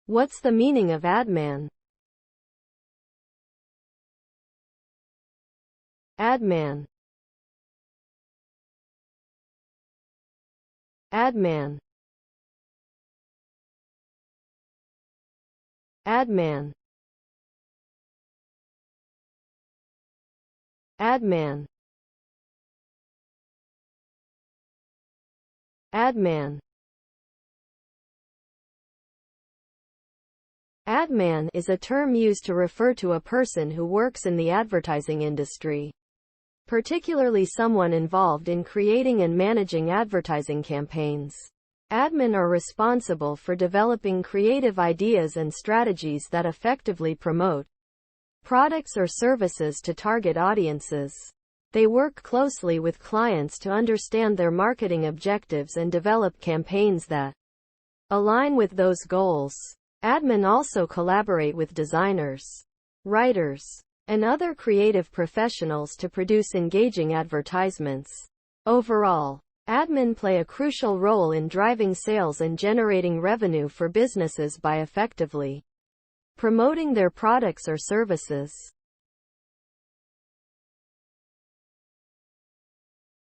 What's the meaning of adman? Adman. Adman. Adman. Adman. Adman. Adman is a term used to refer to a person who works in the advertising industry, particularly someone involved in creating and managing advertising campaigns. Admin are responsible for developing creative ideas and strategies that effectively promote products or services to target audiences. They work closely with clients to understand their marketing objectives and develop campaigns that align with those goals. Admin also collaborate with designers, writers, and other creative professionals to produce engaging advertisements. Overall, admin play a crucial role in driving sales and generating revenue for businesses by effectively promoting their products or services.